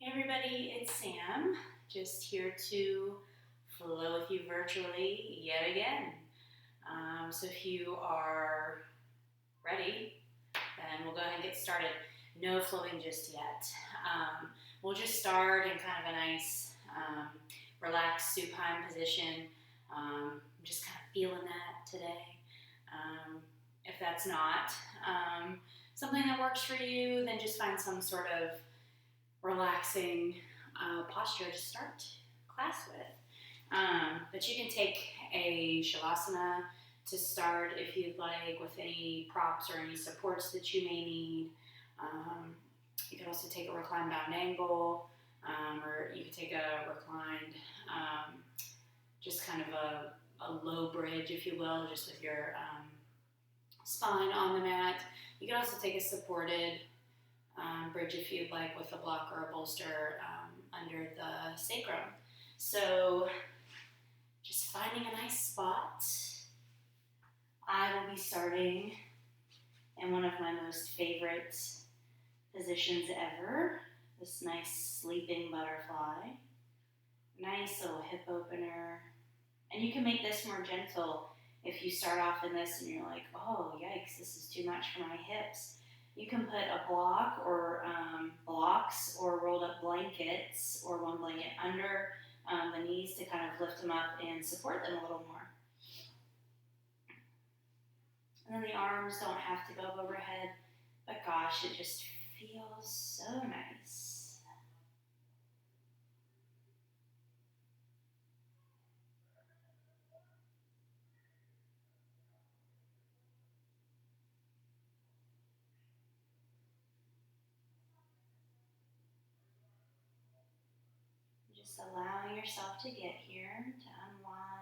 Hey everybody, it's Sam, just here to flow with you virtually yet again. So if you are ready, then we'll go ahead and get started. No flowing just yet. We'll just start in kind of a nice, relaxed supine position. I'm just kind of feeling that today. If that's not something that works for you, then just find some sort of relaxing posture to start class with. But you can take a shavasana to start if you'd like, with any props or any supports that you may need. You can also take a reclined bound angle, or you can take a reclined, just kind of a low bridge, if you will, just with your spine on the mat. You can also take a supported bridge if you'd like, with a block or a bolster under the sacrum. So just finding a nice spot. I will be starting in one of my most favorite positions ever, this nice sleeping butterfly. Nice little hip opener. And you can make this more gentle if you start off in this and you're like, oh, yikes, this is too much for my hips. You can put a block or blocks or rolled up blankets or one blanket under the knees to kind of lift them up and support them a little more. And then the arms don't have to go overhead, but gosh, it just feels so nice. Just allowing yourself to get here, to unwind.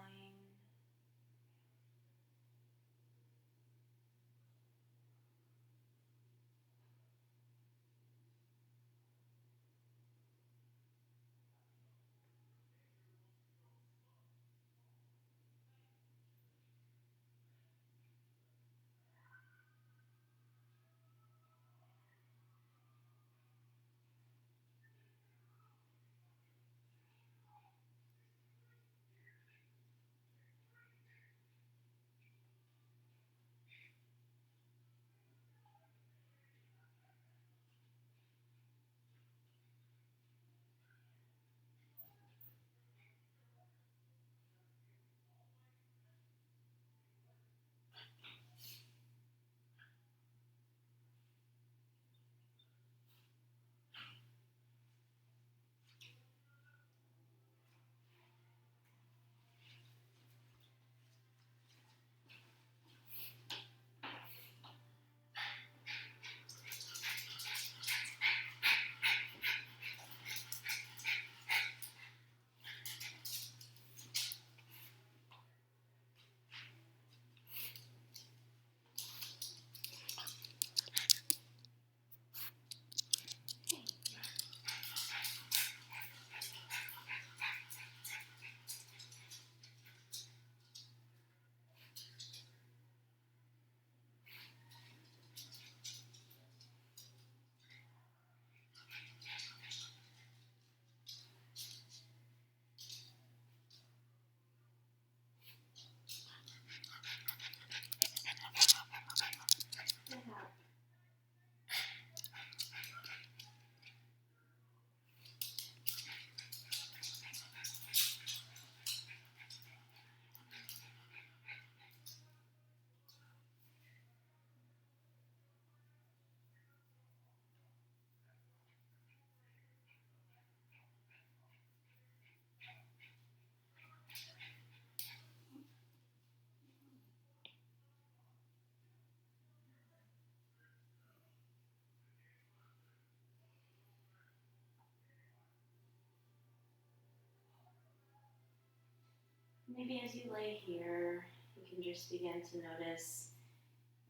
Maybe as you lay here, you can just begin to notice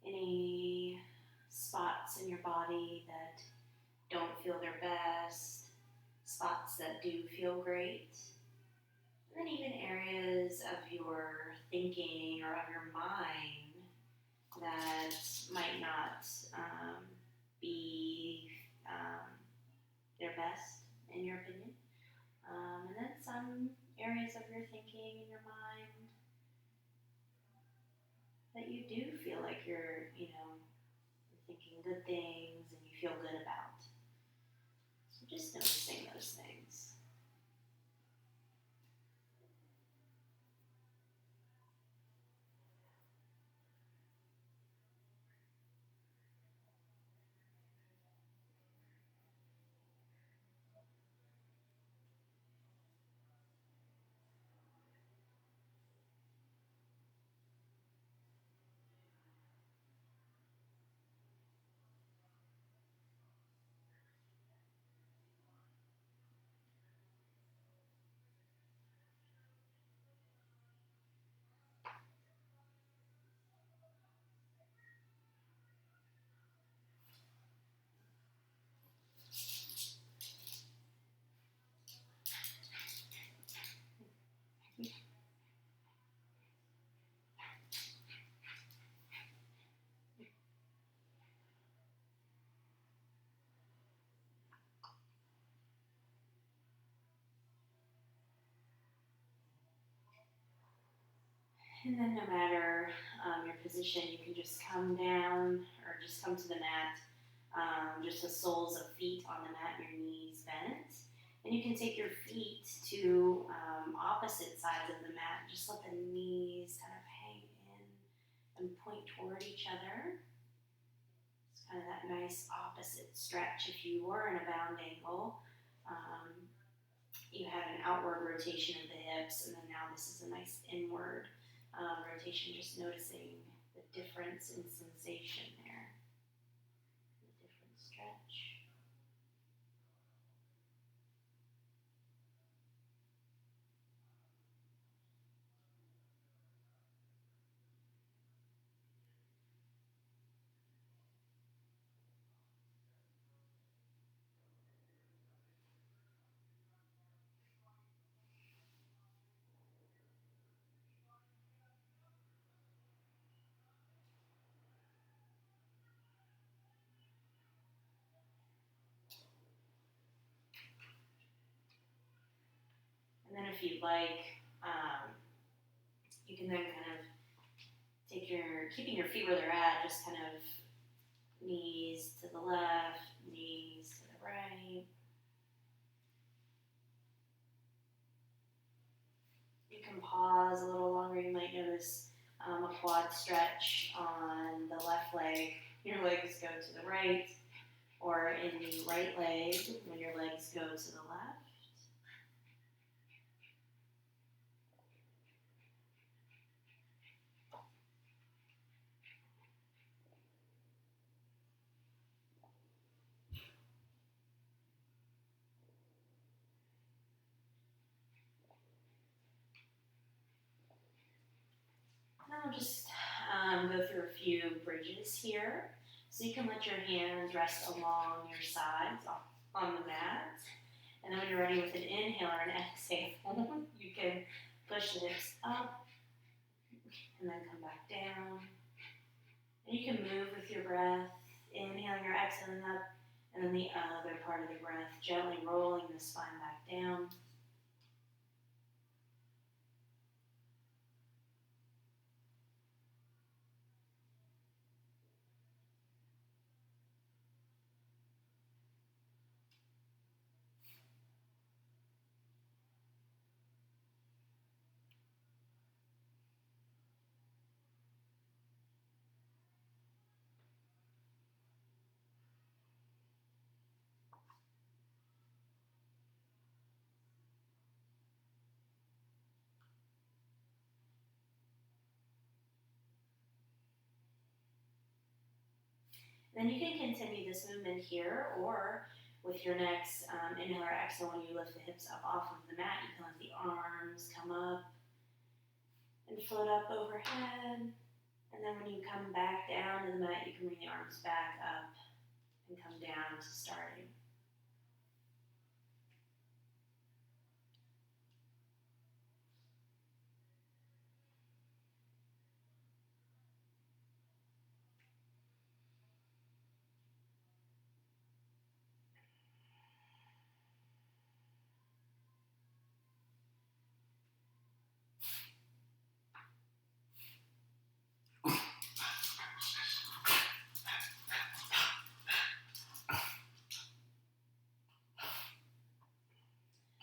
any spots in your body that don't feel their best, spots that do feel great, and then even areas of your thinking or of your mind that might not be their best in your opinion. And then some areas of your thinking in your mind that you do feel like you're thinking good things and you feel good about. So just noticing those things. And then no matter your position, you can just come down or just come to the mat, just the soles of feet on the mat, your knees bent. And you can take your feet to opposite sides of the mat. Just let the knees kind of hang in and point toward each other. It's kind of that nice opposite stretch. If you were in a bound angle, you had an outward rotation of the hips, and then now this is a nice inward rotation, just noticing the difference in sensation there, the different stretch. And then if you'd like, you can then kind of keeping your feet where they're at, just kind of knees to the left, knees to the right. You can pause a little longer. You might notice a quad stretch on the left leg. Your legs go to the right, or in the right leg when your legs go to the left. Now I'll just go through a few bridges here. So you can let your hands rest along your sides on the mat. And then when you're ready with an inhale or an exhale, you can push the hips up and then come back down. And you can move with your breath, inhaling or exhaling up, and then the other part of the breath, gently rolling the spine back down. Then you can continue this movement here, or with your next inhale or exhale, when you lift the hips up off of the mat, you can let the arms come up and float up overhead. And then when you come back down to the mat, you can bring the arms back up and come down to starting.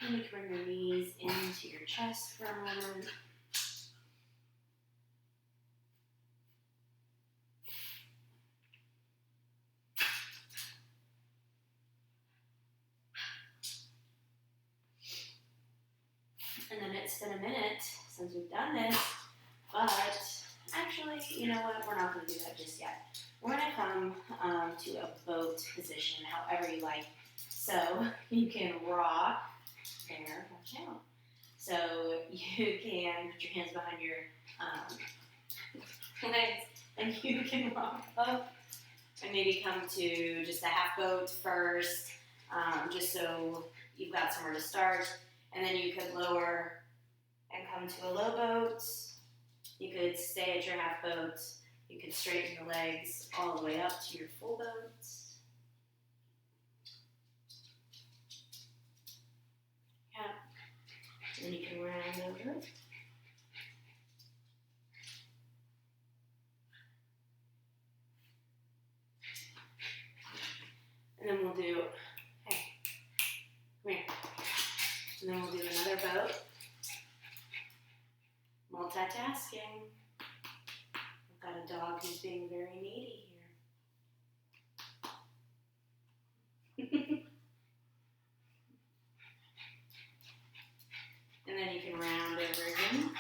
And you can bring your knees into your chest for a moment. And then it's been a minute since we've done this, but actually, you know what? We're not going to do that just yet. We're going to come to a boat position, however you like. So you can rock there, watch out. So you can put your hands behind your legs, and you can rock up and maybe come to just a half boat first, just so you've got somewhere to start. And then you could lower and come to a low boat. You could stay at your half boat. You could straighten the legs all the way up to your full boat. Yeah. Then you can round over. And then we'll do, hey, come here. And then we'll do another boat. Multitasking. I've got a dog who's being very needy here. And then you can round over again.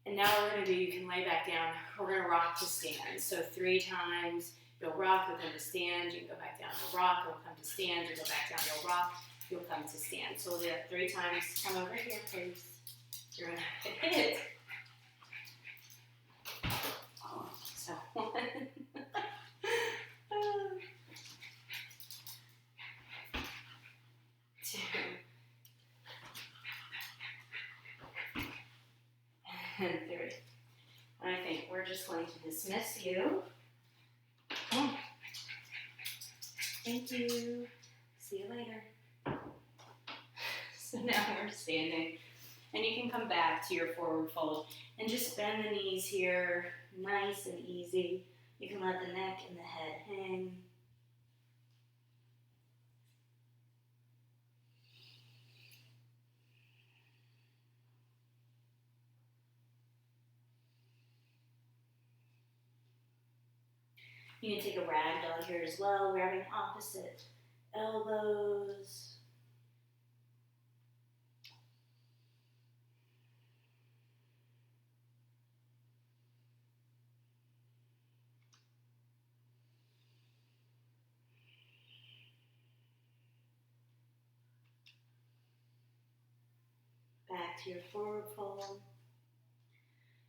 And now what we're going to do, you can lay back down. We're going to rock to stand. So 3 times. You'll rock, you'll come to stand, you can go back down, you'll rock, you'll come to stand, you'll go back down, you'll rock, you'll come to stand. So we'll do that 3 times. Come over here, please. You're going to hit it. Oh, so 1. 2. And 3. And I think we're just going to dismiss you. Oh. Thank you. See you later. So now we're standing. And you can come back to your forward fold and just bend the knees here, nice and easy. You can let the neck and the head hang. You can take a ragdoll here as well, grabbing opposite elbows. Back to your forward fold.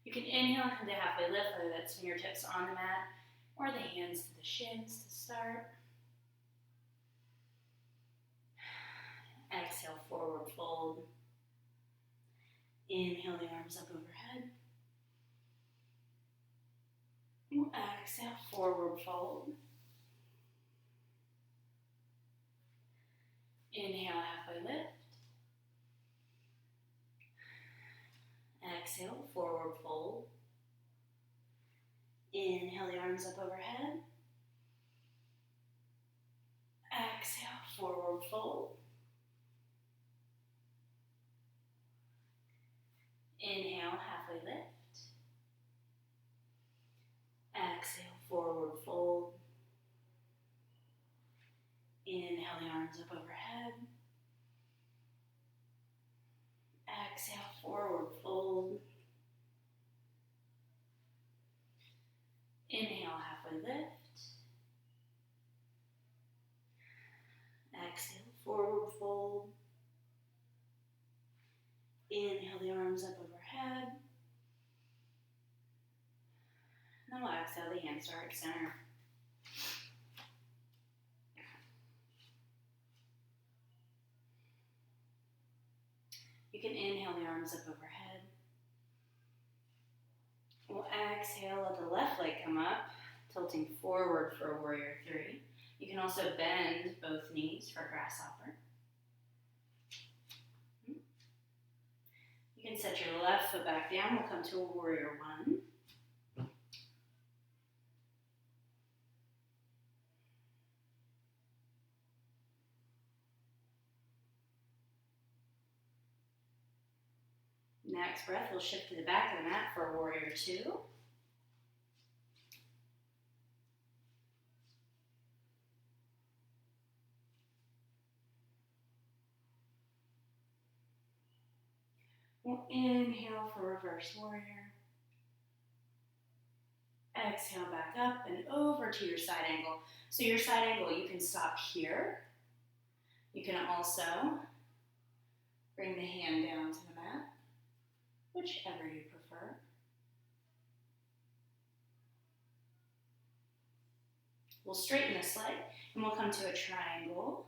You can inhale, come to halfway lift, whether that's fingertips on the mat or the hands to the shins to start. Exhale, forward fold. Inhale the arms up overhead. Exhale, forward fold. Inhale, halfway lift. Exhale, forward fold. Inhale the arms up overhead. Exhale, forward fold. Inhale, halfway lift. Exhale, forward fold. Inhale the arms up overhead. Exhale, forward fold. Inhale, halfway lift. Exhale, forward fold. Inhale the arms up overhead. Then we'll exhale the hands to heart center. You can inhale the arms up overhead. We'll exhale, let the left leg come up, tilting forward for a warrior 3. You can also bend both knees for grasshopper. You can set your left foot back down. We'll come to a warrior 1. Next breath, we'll shift to the back of the mat for warrior two. We'll inhale for reverse warrior. Exhale back up and over to your side angle. So your side angle, you can stop here. You can also bring the hand down to the mat, whichever you prefer. We'll straighten this leg and we'll come to a triangle.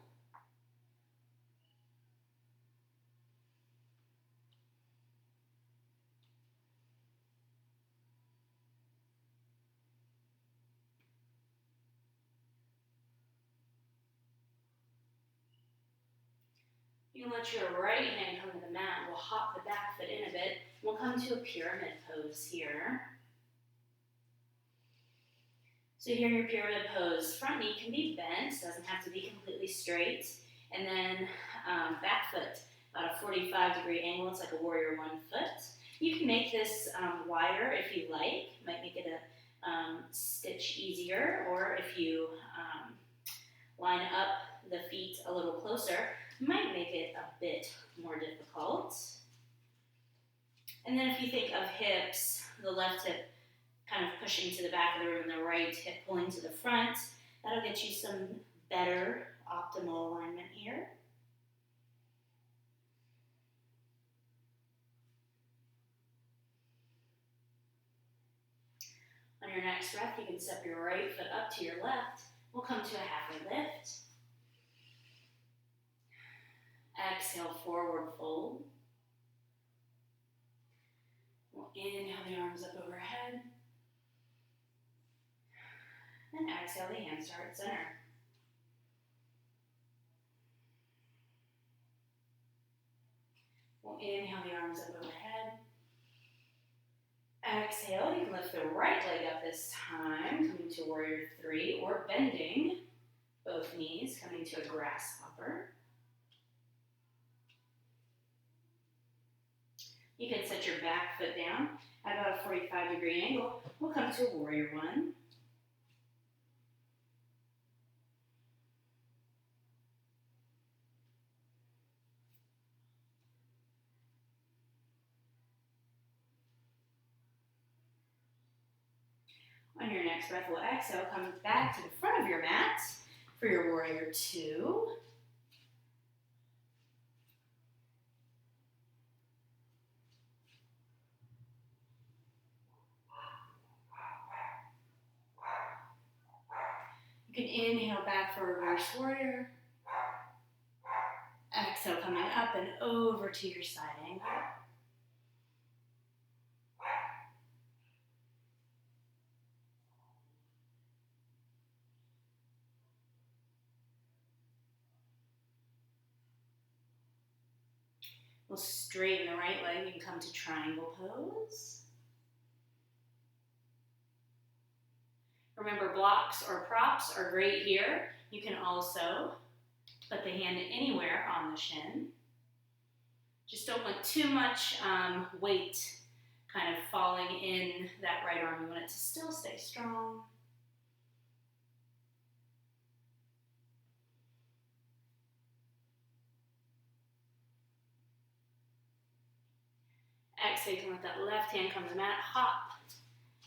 You can let your right hand come to the mat. We'll hop the back foot in a bit. We'll come to a pyramid pose here. So here in your pyramid pose, front knee can be bent, doesn't have to be completely straight. And then back foot, about a 45-degree angle. It's like a warrior one foot. You can make this wider if you like. Might make it a stitch easier. Or if you line up the feet a little closer, might make it a bit more difficult. And then if you think of hips, the left hip kind of pushing to the back of the room and the right hip pulling to the front, that'll get you some better optimal alignment here. On your next breath, you can step your right foot up to your left. We'll come to a halfway lift. Exhale, forward fold. We'll inhale the arms up overhead. And exhale, the hands to heart center. We'll inhale the arms up overhead. Exhale, you can lift the right leg up this time, coming to warrior three, or bending both knees, coming to a grasshopper. You can set your back foot down at about a 45-degree angle. We'll come to a warrior one. On your next breath, we'll exhale, come back to the front of your mat for your warrior two. You can inhale back for reverse warrior. Exhale, coming up and over to your side angle. We'll straighten the right leg and come to triangle pose. Remember, blocks or props are great here. You can also put the hand anywhere on the shin. Just don't want too much weight kind of falling in that right arm. You want it to still stay strong. Exhale, you can let that left hand come to the mat. Hop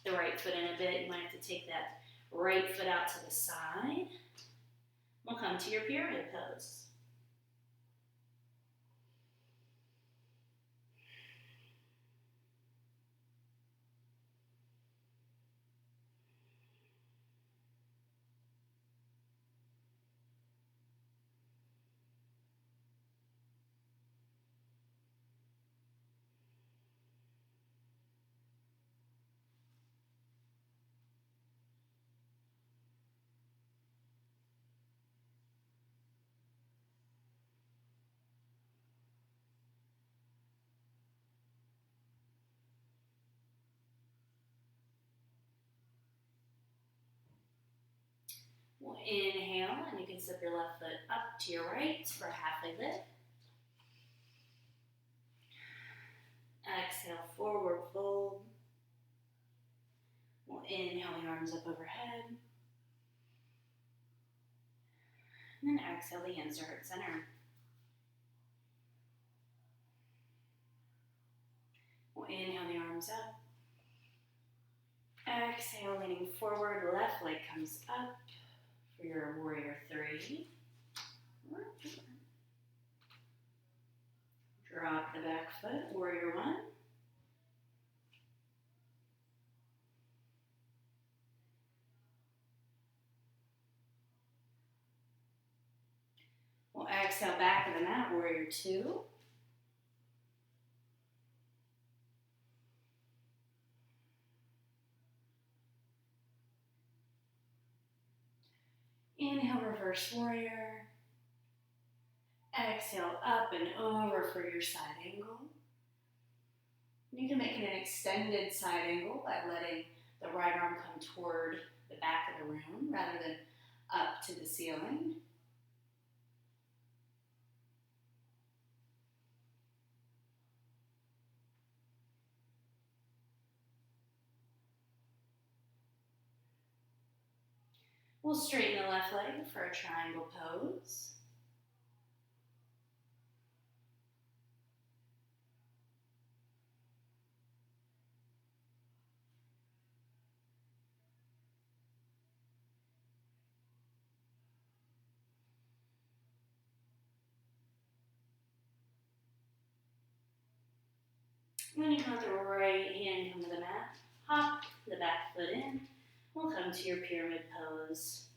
the right foot in a bit. You might have to take that right foot out to the side. We'll come to your pyramid pose. We'll inhale, and you can step your left foot up to your right for a halfway lift. Exhale, forward fold. We'll inhale the arms up overhead. And then exhale the hands to heart center. We'll inhale the arms up. Exhale, leaning forward, left leg comes up for your warrior three. Drop the back foot, warrior one. We'll exhale back to the mat, warrior two. Inhale, reverse warrior. Exhale, up and over for your side angle. You can make it an extended side angle by letting the right arm come toward the back of the room rather than up to the ceiling. We'll straighten the left leg for a triangle pose. When you come with the right hand come to the mat, hop the back foot in. We'll come to your pyramid pose.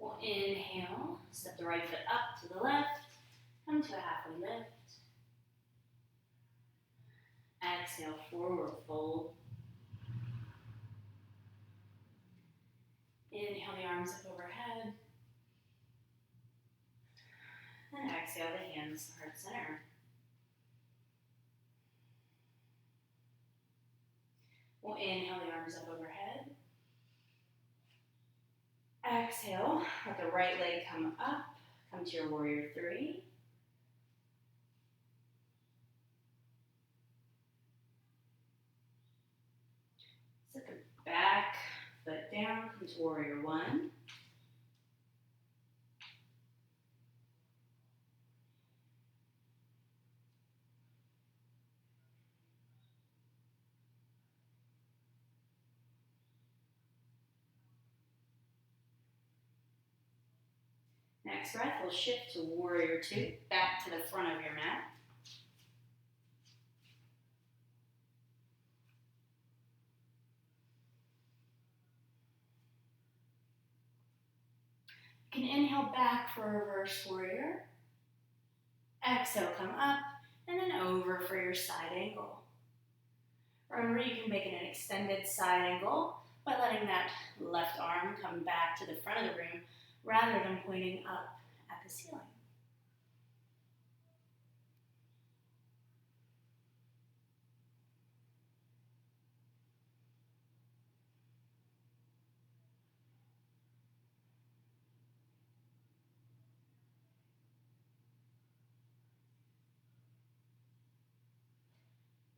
We'll inhale, step the right foot up to the left, come to a halfway lift. Exhale, forward fold. Inhale the arms up overhead. And exhale the hands to heart center. We'll inhale the arms up overhead. Exhale, let the right leg come up. Come to your warrior three. Set the back foot down, come to warrior one. Next breath, we'll shift to warrior two, back to the front of your mat. You can inhale back for reverse warrior. Exhale, come up, and then over for your side angle. Remember, you can make it an extended side angle by letting that left arm come back to the front of the room rather than pointing up at the ceiling.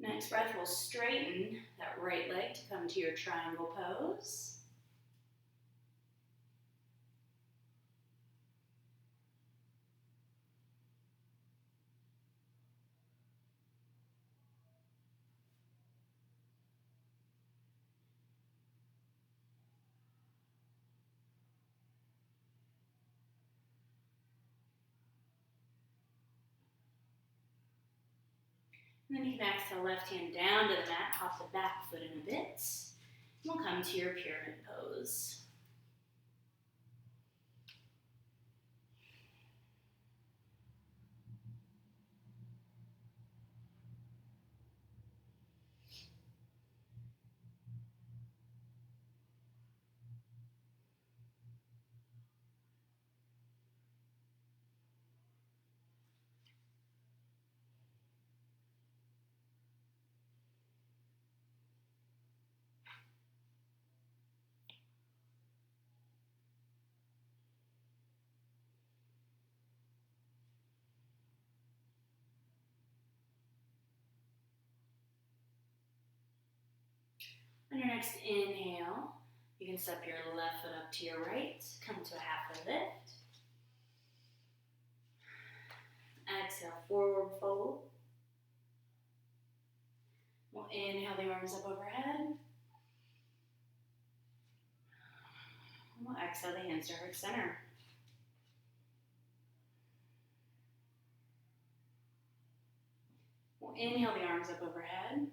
Next breath, we'll straighten that right leg to come to your triangle pose. And then you can exhale left hand down to the mat, hop the back foot in a bit. And we'll come to your pyramid pose. Next inhale, you can step your left foot up to your right, come to a halfway lift. Exhale, forward fold. We'll inhale the arms up overhead. We'll exhale the hands to heart center. We'll inhale the arms up overhead.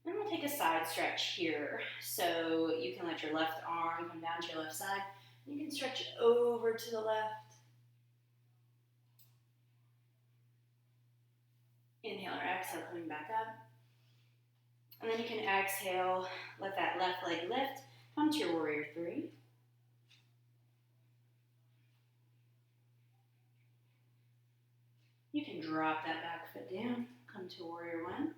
And we'll take a side stretch here. So you can let your left arm come down to your left side. You can stretch over to the left. Inhale or exhale, coming back up. And then you can exhale, let that left leg lift. Come to your warrior three. You can drop that back foot down. Come to warrior one.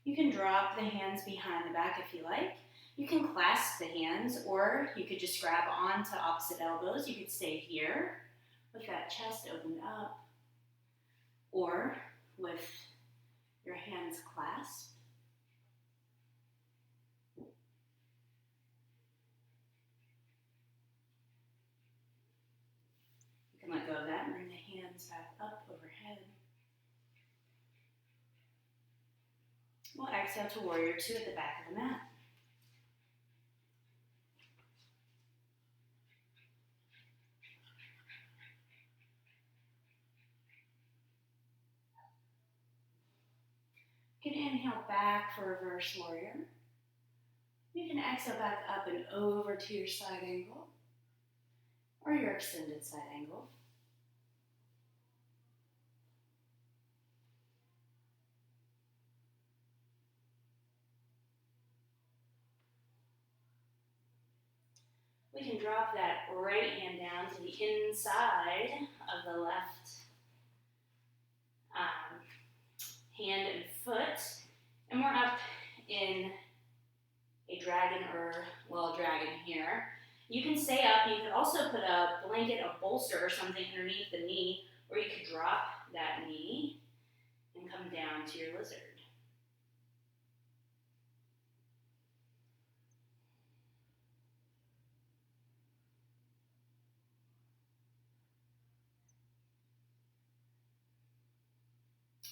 You can drop the hands behind the back if you like. You can clasp the hands, or you could just grab onto opposite elbows. You could stay here with that chest opened up, or with your hands clasped. You can let go of that and bring the hands back up overhead. We'll exhale to warrior two at the back of the mat. You can inhale back for reverse warrior. You can exhale back up and over to your side angle or your extended side angle. We can drop that right hand down to the inside of the left hand and foot. And we're up in a dragon dragon here. You can stay up. You could also put a blanket, a bolster or something underneath the knee, or you could drop that knee and come down to your lizard.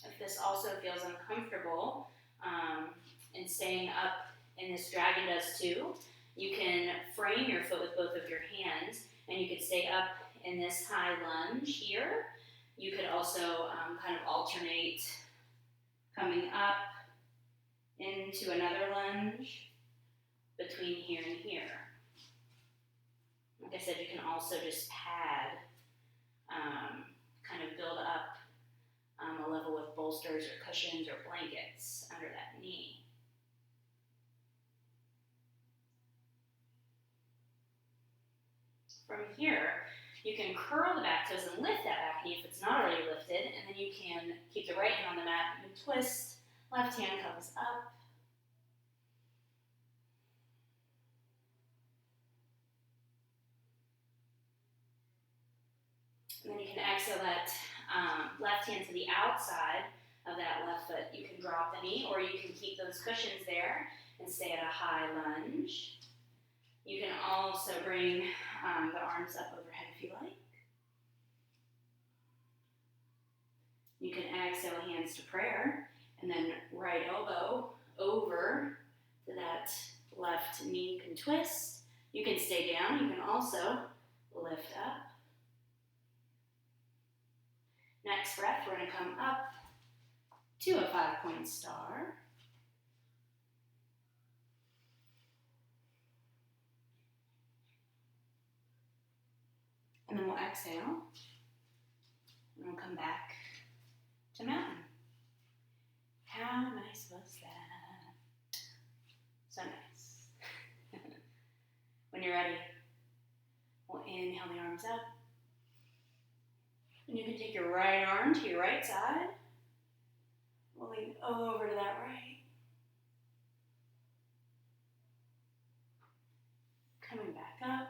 If this also feels uncomfortable and staying up, and this dragon does too, you can frame your foot with both of your hands, and you could stay up in this high lunge here. You could also kind of alternate coming up into another lunge between here and here. Like I said, you can also just pad, kind of build up a level with bolsters or cushions or blankets under that knee. From here, you can curl the back toes and lift that back knee if it's not already lifted, and then you can keep the right hand on the mat and twist. Left hand comes up. And then you can exhale that left hand to the outside of that left foot. You can drop the knee, or you can keep those cushions there and stay at a high lunge. You can also bring the arms up overhead if you like. You can exhale hands to prayer, and then right elbow over to that left knee. You can twist. You can stay down. You can also lift up. Next breath, we're going to come up to a 5-point star. And then we'll exhale. And we'll come back to mountain. How nice was that? So nice. When you're ready, we'll inhale the arms up. And you can take your right arm to your right side. We'll lean over to that right. Coming back up.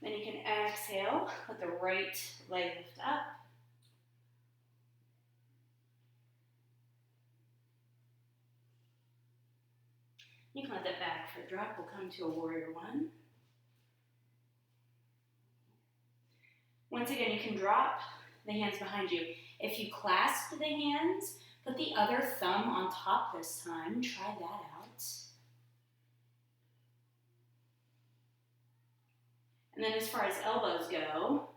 Then you can exhale, let the right leg lift up. You can let that back foot drop. We'll come to a warrior one. Once again, you can drop the hands behind you. If you clasp the hands, put the other thumb on top this time. Try that out. And then as far as elbows go,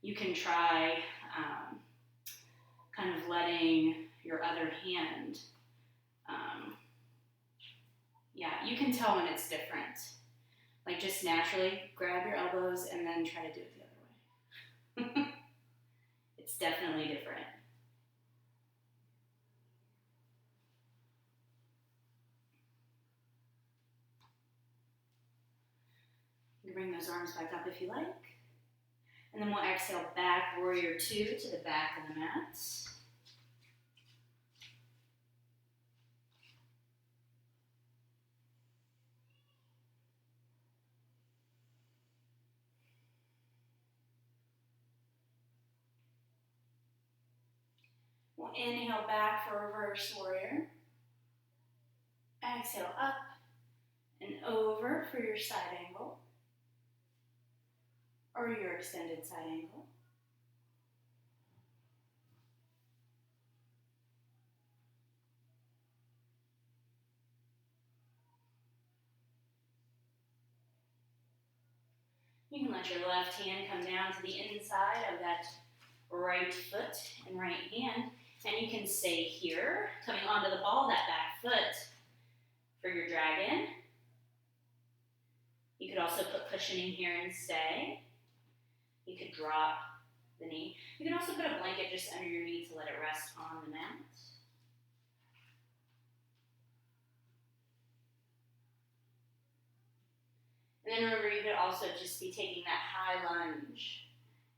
you can try kind of letting your other hand, you can tell when it's different. Like just naturally grab your elbows and then try to do it the other way. It's definitely different. You can bring those arms back up if you like. And then we'll exhale back, warrior two, to the back of the mat. We'll inhale back for reverse warrior. Exhale up and over for your side angle or your extended side angle. You can let your left hand come down to the inside of that right foot and right hand, and you can stay here, coming onto the ball, that back foot for your dragon. You could also put cushioning here and stay. You could drop the knee. You can also put a blanket just under your knee to let it rest on the mat. And then remember, you could also just be taking that high lunge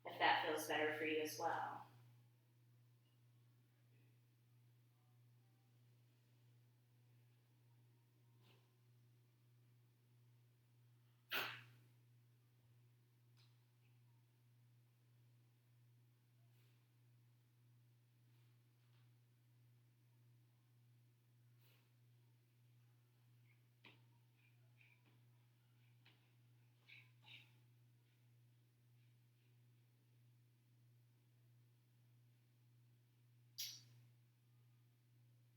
if that feels better for you as well.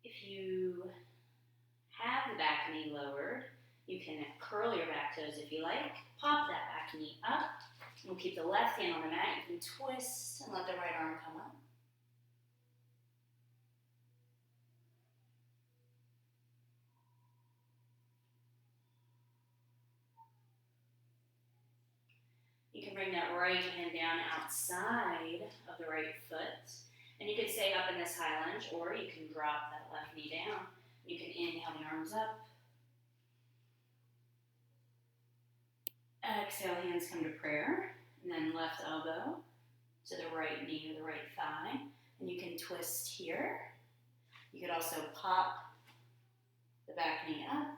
If you have the back knee lowered, you can curl your back toes if you like. Pop that back knee up. We'll keep the left hand on the mat. You can twist and let the right arm come up. You can bring that right hand down outside of the right foot. And you can stay up in this high lunge, or you can drop that left knee down. You can inhale the arms up. Exhale, hands come to prayer. And then left elbow to the right knee or the right thigh. And you can twist here. You could also pop the back knee up.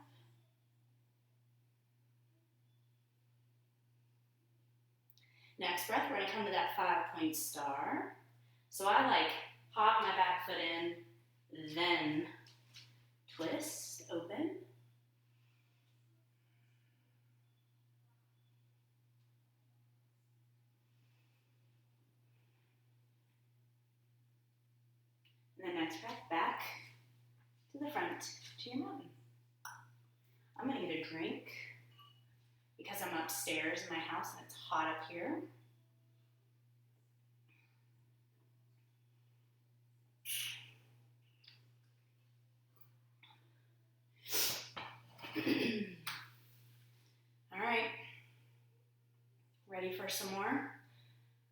Next breath, we're going to come to that 5-point star. So I like pop my back foot in, then twist, open. And then next breath, back to the front, to your mountain. I'm going to get a drink because I'm upstairs in my house and it's hot up here. All right, ready for some more?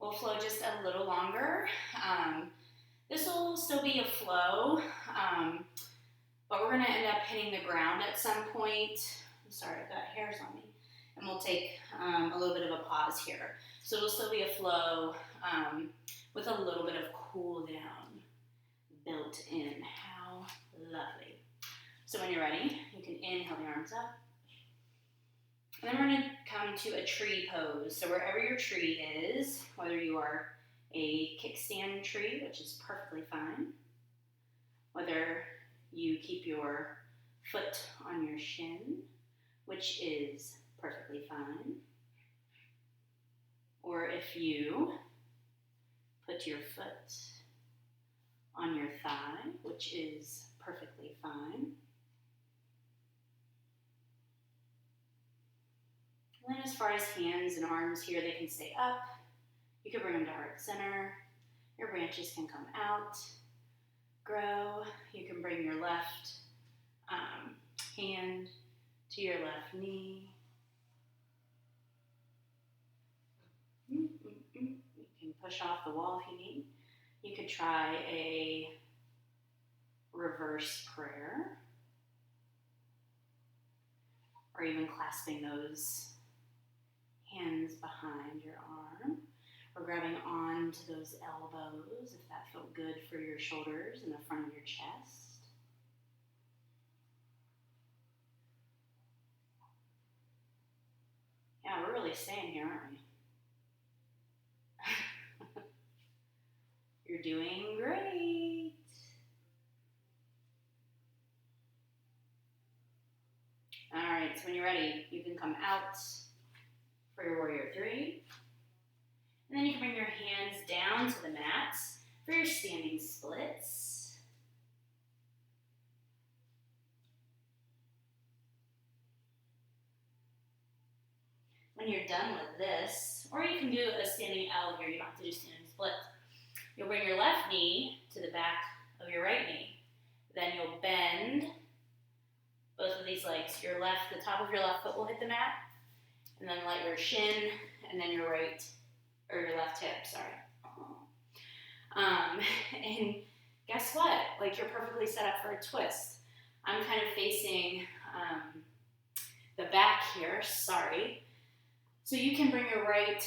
We'll flow just a little longer. This will still be a flow, but we're going to end up hitting the ground at some point. I'm sorry, I've got hairs on me. And we'll take a little bit of a pause here. So it'll still be a flow with a little bit of cool down built in. How lovely. So when you're ready, you can inhale the arms up. And then we're going to come to a tree pose. So wherever your tree is, whether you are a kickstand tree, which is perfectly fine, whether you keep your foot on your shin, which is perfectly fine. Or if you put your foot on your thigh, which is perfectly fine. And then as far as hands and arms here, they can stay up. You can bring them to heart center. Your branches can come out, grow. You can bring your left hand to your left knee. You can push off the wall if you need. You could try a reverse prayer, or even clasping those hands behind your arm, or grabbing onto those elbows if that felt good for your shoulders and the front of your chest. Yeah, we're really staying here, aren't we? You're doing great. All right, so when you're ready, you can come out for your warrior three. And then you can bring your hands down to the mat for your standing splits. When you're done with this, or you can do a standing L here, you don't have to do standing splits. You'll bring your left knee to the back of your right knee. Then you'll bend both of these legs. Your left, the top of your left foot will hit the mat, and then let your shin, and then your right, or your left hip, sorry. And guess what? Like, you're perfectly set up for a twist. I'm kind of facing the back here, sorry. So you can bring your right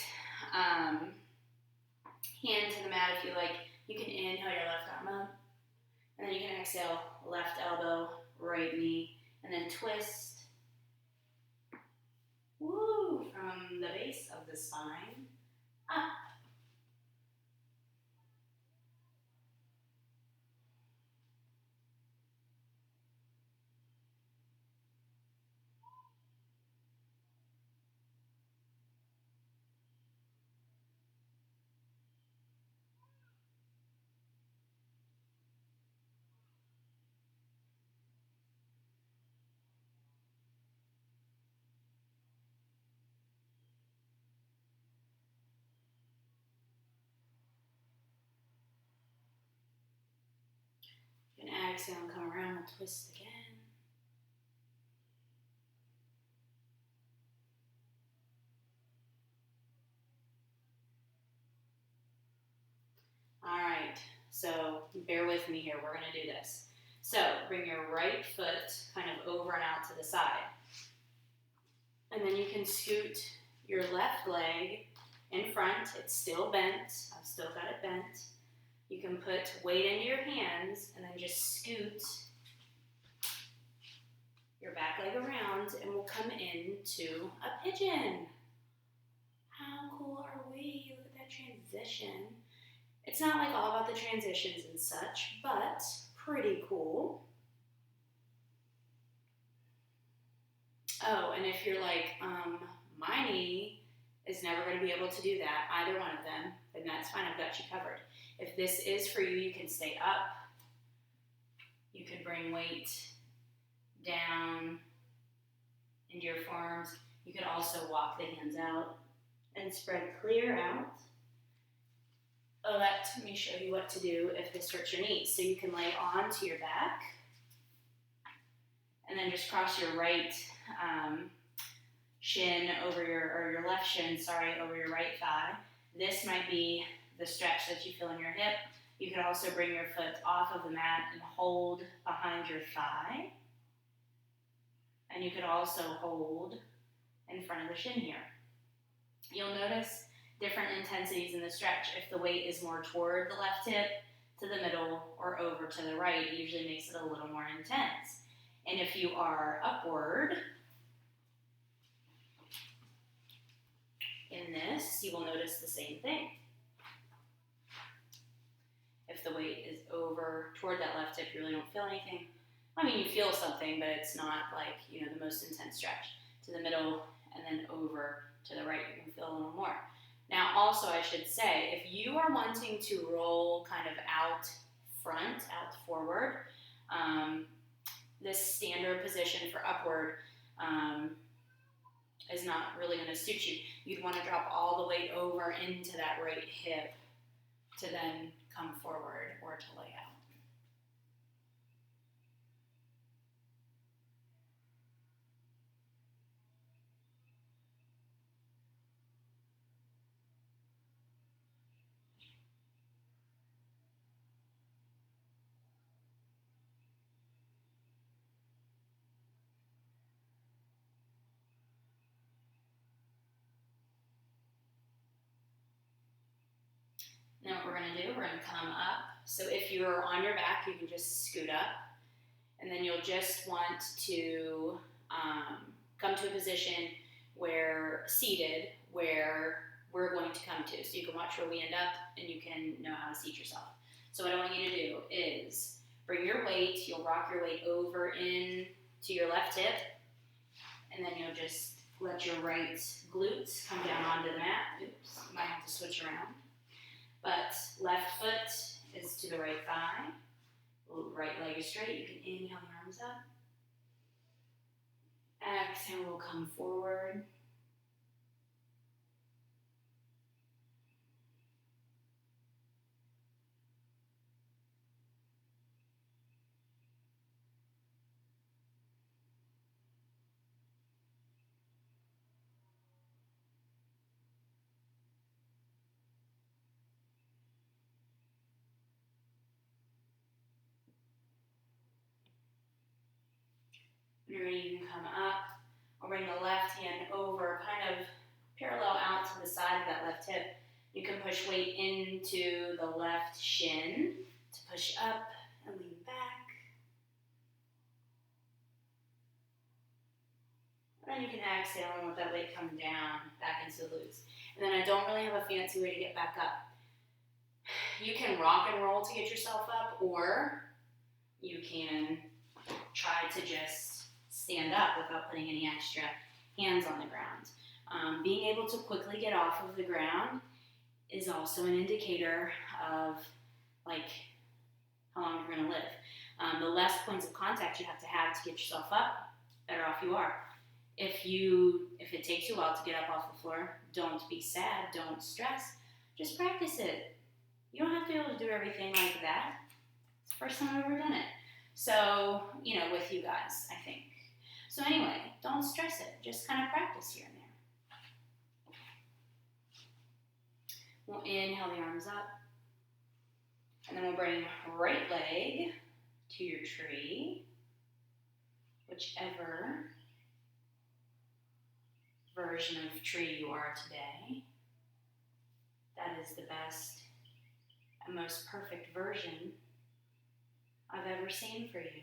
hand to the mat if you like. You can inhale your left arm up, and then you can exhale, left elbow, right knee, and then twist. Woo! From the base of the spine up. You can exhale and come around and twist again. All right, so bear with me here. We're going to do this. So bring your right foot kind of over and out to the side. And then you can scoot your left leg in front. It's still bent. I've still got it bent. You can put weight into your hands and then just scoot your back leg around, and we'll come into a pigeon. How cool are we? Look at that transition. It's not like all about the transitions and such, but pretty cool. Oh, and if you're like, my knee is never going to be able to do that, either one of them, then that's fine. I've got you covered. If this is for you, you can stay up. You could bring weight down into your forearms. You could also walk the hands out and spread clear out. Let me show you what to do if this hurts your knees. So you can lay onto your back and then just cross your right shin over your left shin, over your right thigh. This might be the stretch that you feel in your hip. You could also bring your foot off of the mat and hold behind your thigh. And you could also hold in front of the shin here. You'll notice different intensities in the stretch. If the weight is more toward the left hip, to the middle, or over to the right, it usually makes it a little more intense. And if you are upward in this, you will notice the same thing. If the weight is over toward that left hip, you really don't feel anything. I mean, you feel something, but it's not like, the most intense stretch. To the middle and then over to the right, you can feel a little more. Now, also, I should say, if you are wanting to roll kind of out front, out forward, this standard position for upward is not really going to suit you. You'd want to drop all the weight over into that right hip to then come forward or to lay out. Now what we're going to do, we're going to come up. So if you're on your back, you can just scoot up. And then you'll just want to come to a position where seated, where we're going to come to. So you can watch where we end up and you can know how to seat yourself. So what I want you to do is bring your weight, you'll rock your weight over in to your left hip, and then you'll just let your right glutes come down onto the mat. Oops, might have to switch around. But left foot is to the right thigh. Right leg is straight. You can inhale the arms up. Exhale, we'll come forward. When you're ready, you can come up. I'll bring the left hand over, kind of parallel out to the side of that left hip. You can push weight into the left shin to push up and lean back. And then you can exhale and let that weight come down back into the glutes. And then I don't really have a fancy way to get back up. You can rock and roll to get yourself up, or you can try to just stand up without putting any extra hands on the ground. Being able to quickly get off of the ground is also an indicator of how long you're going to live. The less points of contact you have to get yourself up, better off you are. If it takes you a while to get up off the floor, don't be sad, don't stress, just practice it. You don't have to be able to do everything like that. It's the first time I've ever done it. So, with you guys, I think. So anyway, don't stress it. Just kind of practice here and there. We'll inhale the arms up. And then we'll bring right leg to your tree. Whichever version of tree you are today. That is the best and most perfect version I've ever seen for you.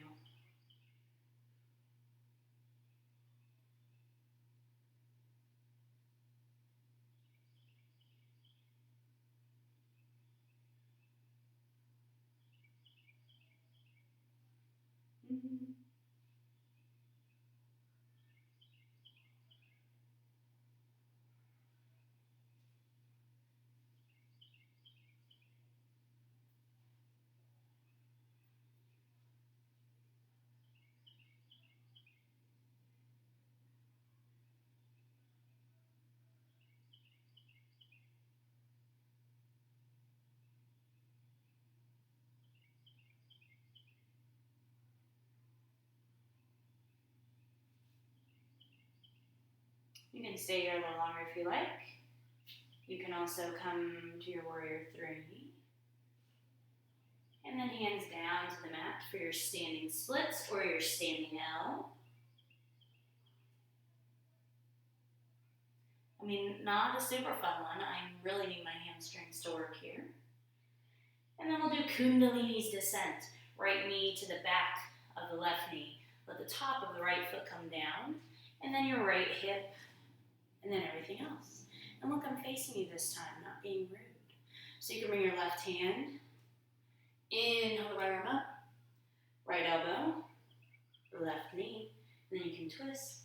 You can stay here a little longer if you like. You can also come to your warrior three. And then hands down to the mat for your standing splits or your standing L. Not a super fun one. I really need my hamstrings to work here. And then we'll do Kundalini's descent. Right knee to the back of the left knee. Let the top of the right foot come down. And then your right hip. And then everything else. And look, I'm facing you this time, not being rude. So you can bring your left hand. Inhale the right arm up. Right elbow. left knee. And then you can twist,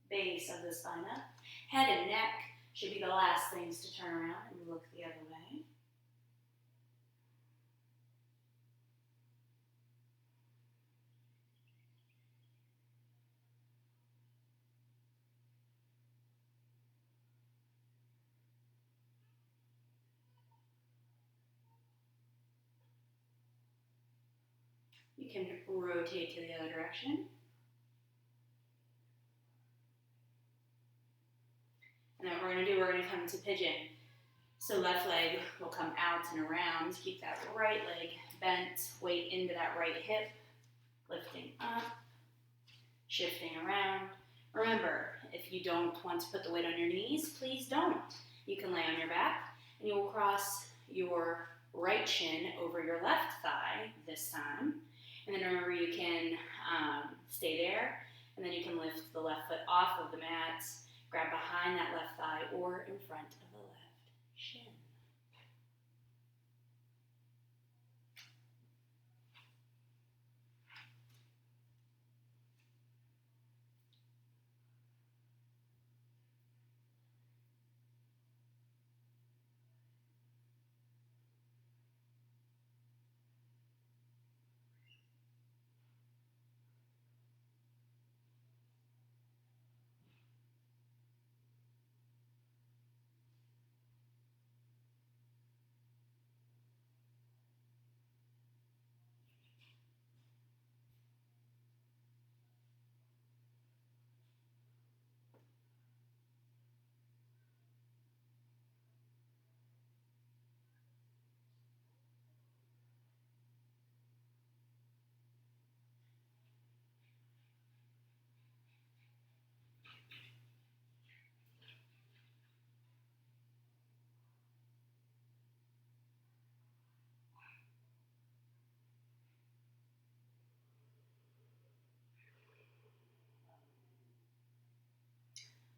base of the spine up. Head and neck should be the last things to turn around and look the other way. You can rotate to the other direction. And then what we're going to do, we're going to come to pigeon. So left leg will come out and around. Keep that right leg bent, weight into that right hip, lifting up, shifting around. Remember, if you don't want to put the weight on your knees, please don't. You can lay on your back, and you will cross your right shin over your left thigh this time. And then remember, you can stay there, and then you can lift the left foot off of the mat, grab behind that left thigh or in front of the left shin.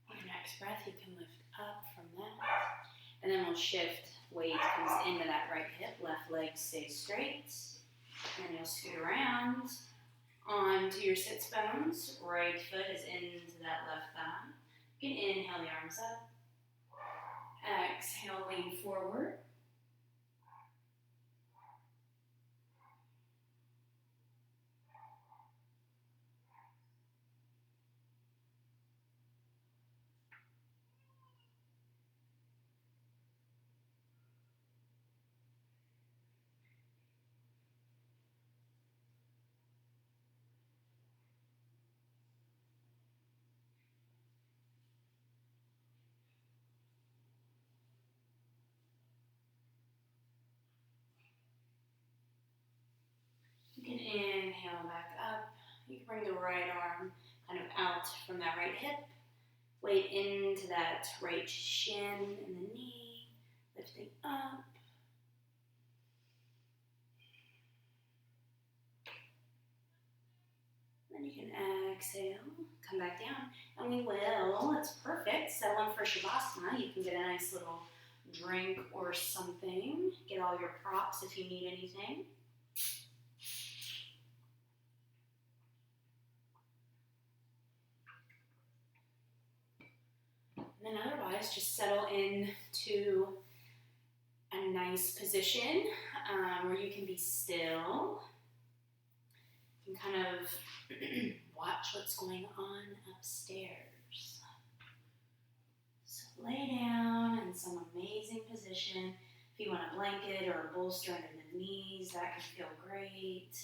On your next breath, you can lift up from that. And then we'll shift. Weight comes into that right hip. Left leg stays straight. And you'll scoot around onto your sits bones. Right foot is into that left thigh. You can inhale the arms up. Exhale, lean forward. You can inhale back up. You can bring the right arm kind of out from that right hip. Weight into that right shin and the knee. Lifting up. Then you can exhale, come back down. And we will, it's perfect, settle in for Shavasana. You can get a nice little drink or something. Get all your props if you need anything. And then otherwise, just settle into a nice position where you can be still. You can kind of watch what's going on upstairs. So lay down in some amazing position. If you want a blanket or a bolster under the knees, that can feel great.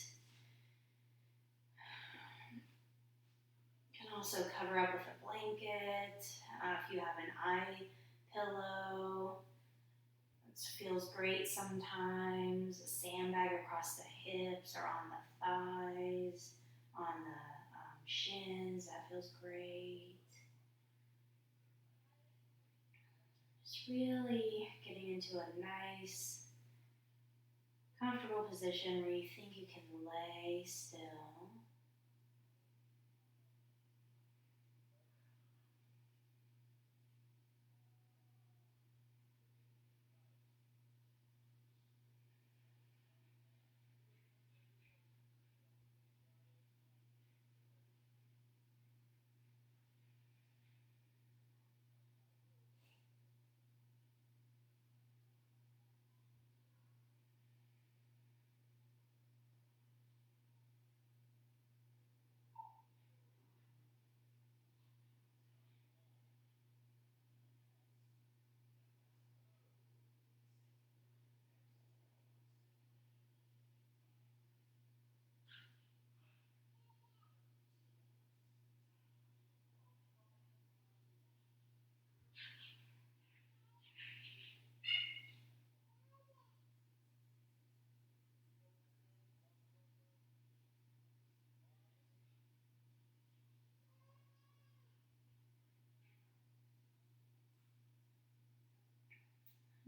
You can also cover up with a blanket. If you have an eye pillow, it feels great sometimes. A sandbag across the hips or on the thighs, on the shins, that feels great. Just really getting into a nice, comfortable position where you think you can lay still.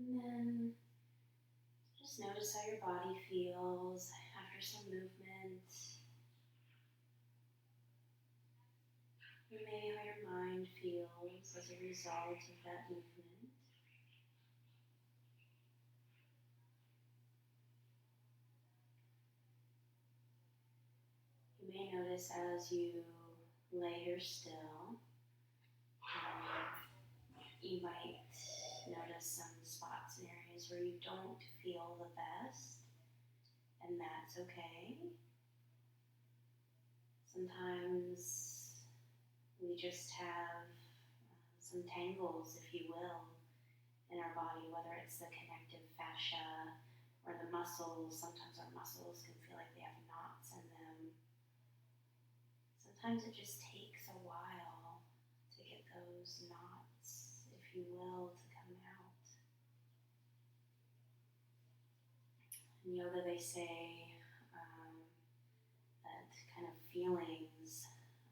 And then just notice how your body feels after some movement. And maybe how your mind feels as a result of that movement. You may notice as you lay here still, you might notice some spots and areas where you don't feel the best, and that's okay. Sometimes we just have some tangles, if you will, in our body, whether it's the connective fascia or the muscles. Sometimes our muscles can feel like they have knots in them. Sometimes it just takes a while to get those knots, if you will, to come out. In yoga, they say that kind of feelings,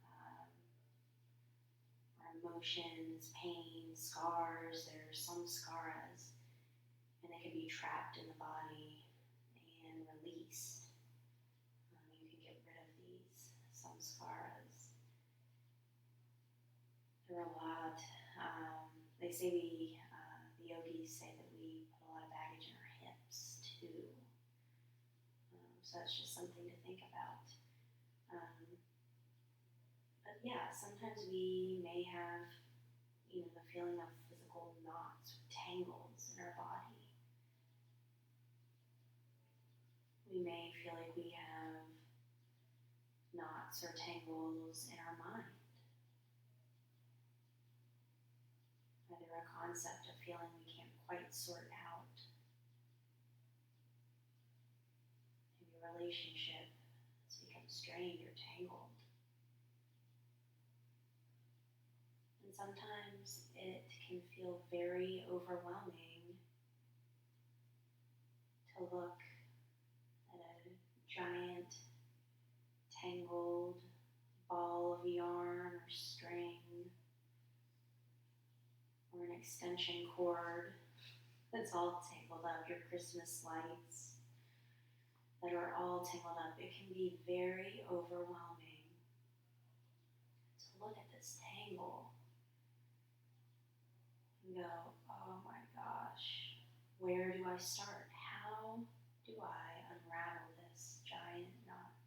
or emotions, pain, scars, there's some scaras, and they can be trapped in the body and released. You can get rid of these, some scaras. There are a lot. They say the yogis say that we put a lot of baggage in our hips too. So that's just something to think about. But yeah, sometimes we may have, the feeling of physical knots or tangles in our body. We may feel like we have knots or tangles in our mind. Either a concept of feeling we can't quite sort out. Maybe a relationship has become strained or tangled. And sometimes it can feel very overwhelming to look at a giant tangled ball of yarn or string or an extension cord that's all tangled up, your Christmas lights that are all tangled up. It can be very overwhelming to look at this tangle and go, oh my gosh, where do I start? How do I unravel this giant knot?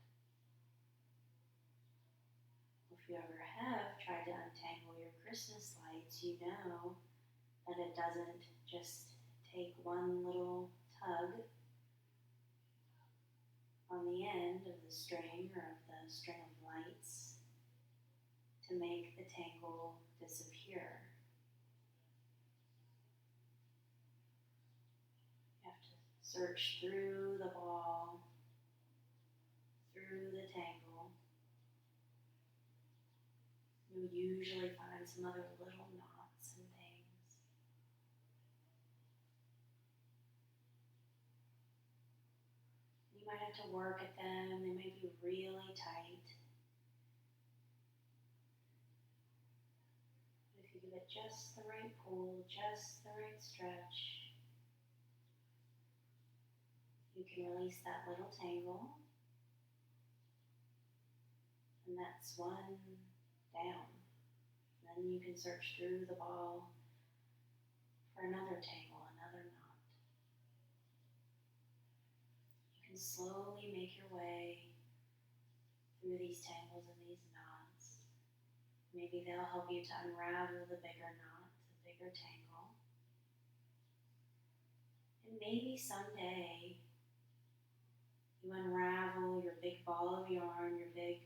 If you ever have tried to untangle your Christmas lights, you know that it doesn't just take one little tug on the end of the string or of the string of lights to make the tangle disappear. You have to search through the ball, through the tangle. You'll usually find some other little knots and things. You might have to work at them. They may be really tight. But if you give it just the right pull, just the right stretch, you can release that little tangle. And that's one down. Then you can search through the ball for another tangle, another knot. You can slowly make your way through these tangles and these knots. Maybe they'll help you to unravel the bigger knot, the bigger tangle. And maybe someday you unravel your big ball of yarn, your big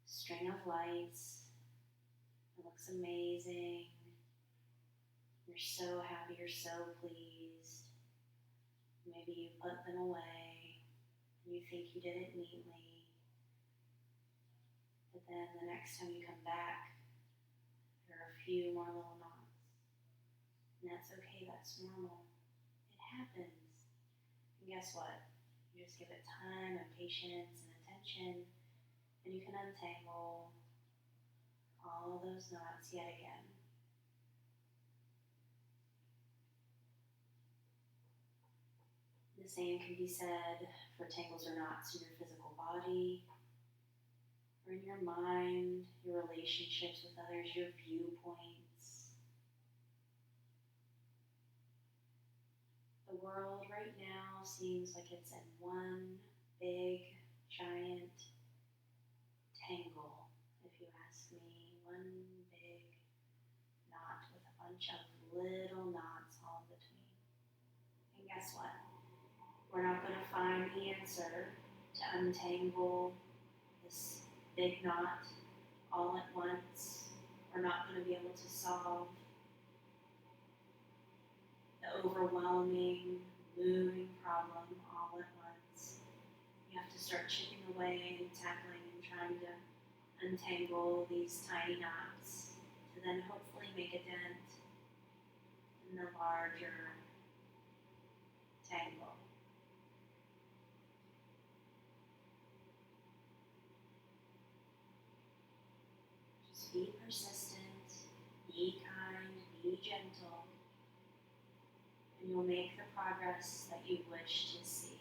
string of lights. It looks amazing. You're so happy, you're so pleased. Maybe you put them away and you think you did it neatly. But then the next time you come back, there are a few more little knots. And that's okay, that's normal. It happens. And guess what? You just give it time and patience and attention, and you can untangle all those knots yet again. The same can be said for tangles or knots in your physical body, or in your mind, your relationships with others, your viewpoints. The world right now seems like it's in one big, giant tangle, if you ask me. One big knot with a bunch of little knots all in between. And guess what? We're not going to find the answer to untangle this big knot all at once. We're not going to be able to solve the overwhelming, looming problem all at once. You have to start chipping away and tackling and trying to untangle these tiny knots to then hopefully make a dent in the larger tangle. Just be persistent, be kind, be gentle, and you'll make the progress that you wish to see.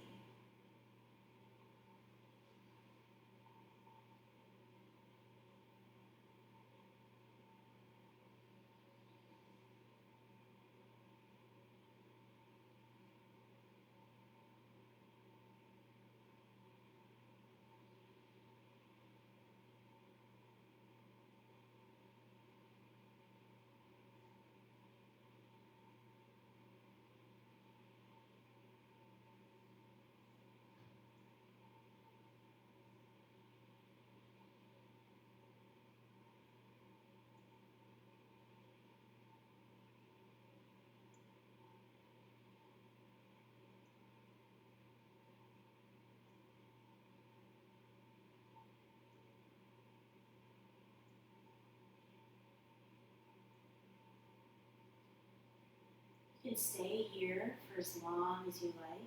You can stay here for as long as you like.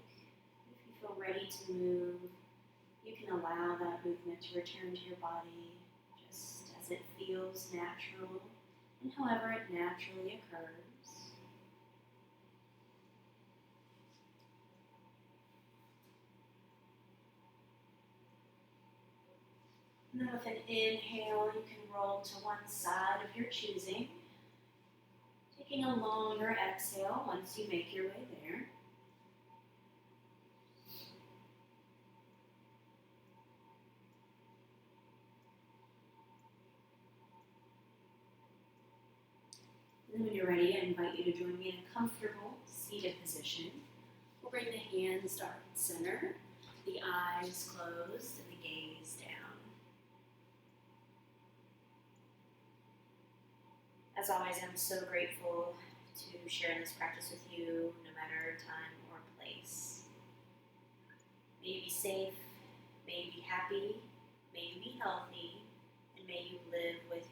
If you feel ready to move, you can allow that movement to return to your body just as it feels natural and however it naturally occurs. And then with an inhale, you can roll to one side of your choosing, taking a longer exhale once you make your way there. And then when you're ready, I invite you to join me in a comfortable seated position. We'll bring the hands to heart center, the eyes closed, and the gaze down. As always, I'm so grateful to share this practice with you, no matter time or place. May you be safe, may you be happy, may you be healthy, and may you live with